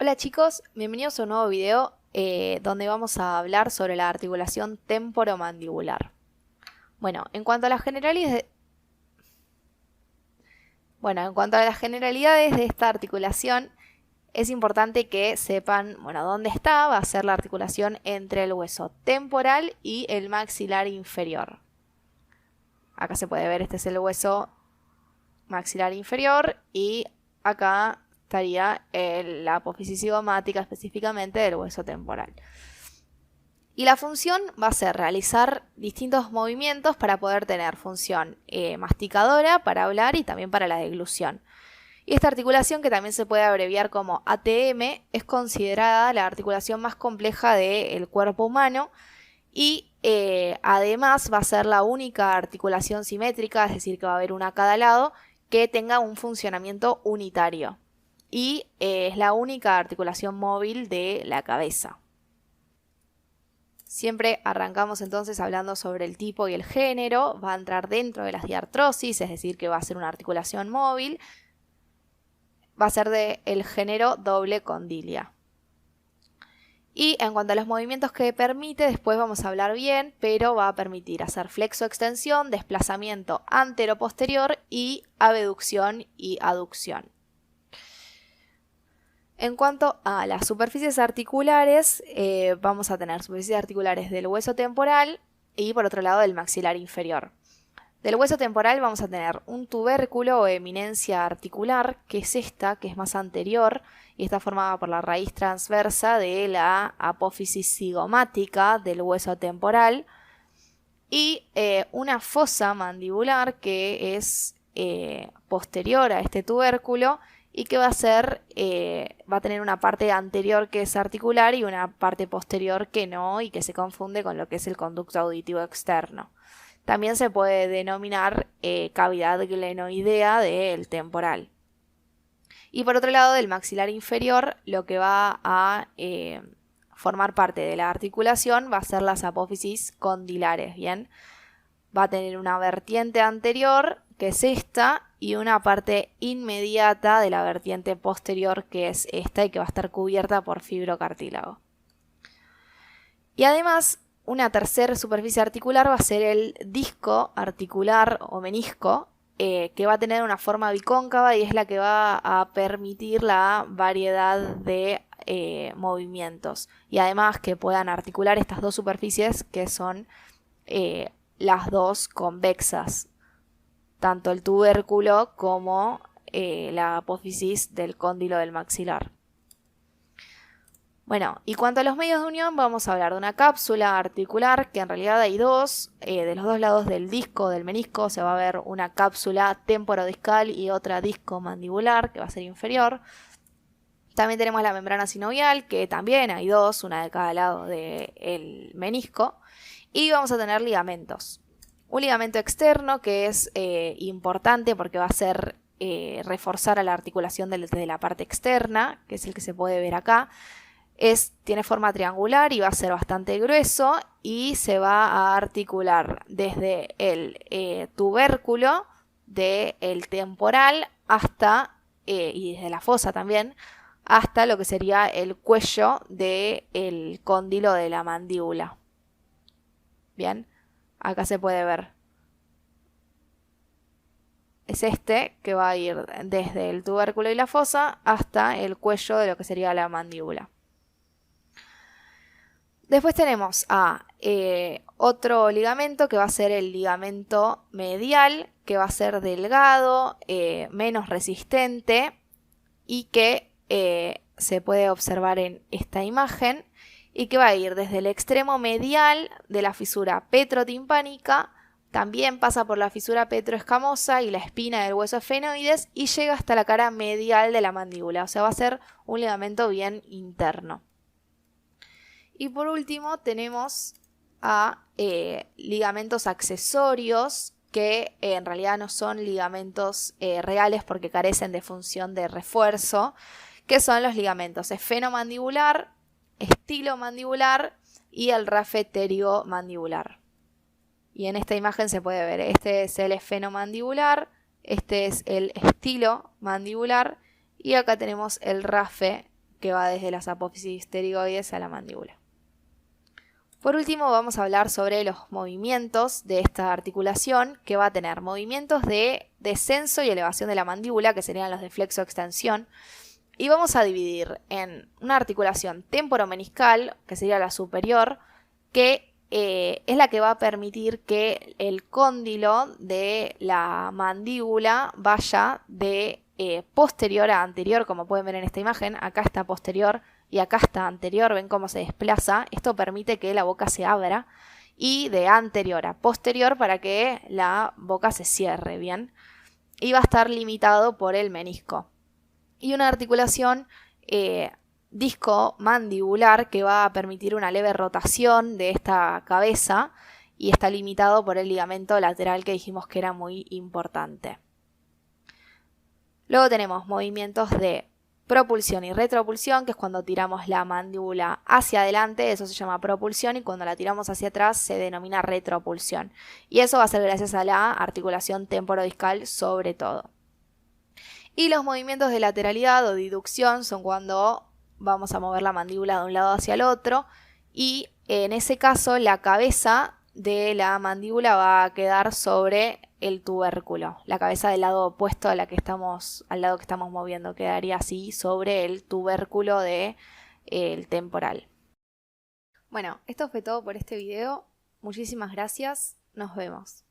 Hola chicos, bienvenidos a un nuevo video donde vamos a hablar sobre la articulación temporomandibular. Bueno, en cuanto a las generalidades de esta articulación, es importante que sepan, dónde está. Va a ser la articulación entre el hueso temporal y el maxilar inferior. Acá se puede ver, este es el hueso maxilar inferior y acá estaría la apófisis cigomática específicamente del hueso temporal. Y la función va a ser realizar distintos movimientos para poder tener función masticadora, para hablar y también para la deglución. Y esta articulación, que también se puede abreviar como ATM, es considerada la articulación más compleja del cuerpo humano y además va a ser la única articulación simétrica, es decir, que va a haber una a cada lado, que tenga un funcionamiento unitario. Y es la única articulación móvil de la cabeza. Siempre arrancamos entonces hablando sobre el tipo y el género. Va a entrar dentro de las diartrosis, es decir, que va a ser una articulación móvil. Va a ser del género doble condilia. Y en cuanto a los movimientos que permite, después vamos a hablar bien, pero va a permitir hacer flexo-extensión, desplazamiento antero-posterior y abducción y aducción. En cuanto a las superficies articulares, vamos a tener superficies articulares del hueso temporal y por otro lado del maxilar inferior. Del hueso temporal vamos a tener un tubérculo o eminencia articular, que es esta, que es más anterior y está formada por la raíz transversa de la apófisis cigomática del hueso temporal, y una fosa mandibular que es posterior a este tubérculo y que va a tener una parte anterior que es articular y una parte posterior que no, y que se confunde con lo que es el conducto auditivo externo. También se puede denominar cavidad glenoidea del temporal. Y por otro lado, del maxilar inferior, lo que va a formar parte de la articulación va a ser las apófisis condilares, ¿bien? Va a tener una vertiente anterior, que es esta, y una parte inmediata de la vertiente posterior, que es esta, y que va a estar cubierta por fibrocartílago. Y además, una tercera superficie articular va a ser el disco articular o menisco, que va a tener una forma bicóncava y es la que va a permitir la variedad de movimientos. Y además que puedan articular estas dos superficies, que son las dos convexas, tanto el tubérculo como la apófisis del cóndilo del maxilar. Bueno, y cuanto a los medios de unión, vamos a hablar de una cápsula articular, que en realidad hay dos. De los dos lados del disco, del menisco, se va a ver una cápsula temporodiscal y otra disco mandibular, que va a ser inferior. También tenemos la membrana sinovial, que también hay dos, una de cada lado del menisco. Y vamos a tener ligamentos. Un ligamento externo, que es importante porque va a ser reforzar a la articulación desde la parte externa, que es el que se puede ver acá. Tiene forma triangular y va a ser bastante grueso y se va a articular desde el tubérculo del temporal hasta, y desde la fosa también, hasta lo que sería el cuello del cóndilo de la mandíbula. Bien, acá se puede ver. Es este que va a ir desde el tubérculo y la fosa hasta el cuello de lo que sería la mandíbula. Después tenemos otro ligamento, que va a ser el ligamento medial, que va a ser delgado, menos resistente y que se puede observar en esta imagen, y que va a ir desde el extremo medial de la fisura petrotimpánica, también pasa por la fisura petroescamosa y la espina del hueso esfenoides y llega hasta la cara medial de la mandíbula, o sea, va a ser un ligamento bien interno. Y por último tenemos ligamentos accesorios, que en realidad no son ligamentos reales porque carecen de función de refuerzo, que son los ligamentos esfenomandibular, estilomandibular y el rafe pteriomandibular. Y en esta imagen se puede ver, este es el esfenomandibular, este es el estilomandibular y acá tenemos el rafe que va desde las apófisis pterigoides a la mandíbula. Por último, vamos a hablar sobre los movimientos de esta articulación, que va a tener movimientos de descenso y elevación de la mandíbula, que serían los de flexo-extensión, y vamos a dividir en una articulación temporomeniscal, que sería la superior, que es la que va a permitir que el cóndilo de la mandíbula vaya de posterior a anterior, como pueden ver en esta imagen. Acá está posterior y acá está anterior, ven cómo se desplaza. Esto permite que la boca se abra, y de anterior a posterior para que la boca se cierre bien, y va a estar limitado por el menisco. Y una articulación disco-mandibular que va a permitir una leve rotación de esta cabeza, y está limitado por el ligamento lateral que dijimos que era muy importante. Luego tenemos movimientos de propulsión y retropulsión, que es cuando tiramos la mandíbula hacia adelante, eso se llama propulsión, y cuando la tiramos hacia atrás se denomina retropulsión. Y eso va a ser gracias a la articulación temporodiscal sobre todo. Y los movimientos de lateralidad o diducción son cuando vamos a mover la mandíbula de un lado hacia el otro, y en ese caso la cabeza de la mandíbula va a quedar sobre el tubérculo. La cabeza del lado opuesto al lado que estamos moviendo quedaría así sobre el tubérculo del temporal. Bueno, esto fue todo por este video. Muchísimas gracias. Nos vemos.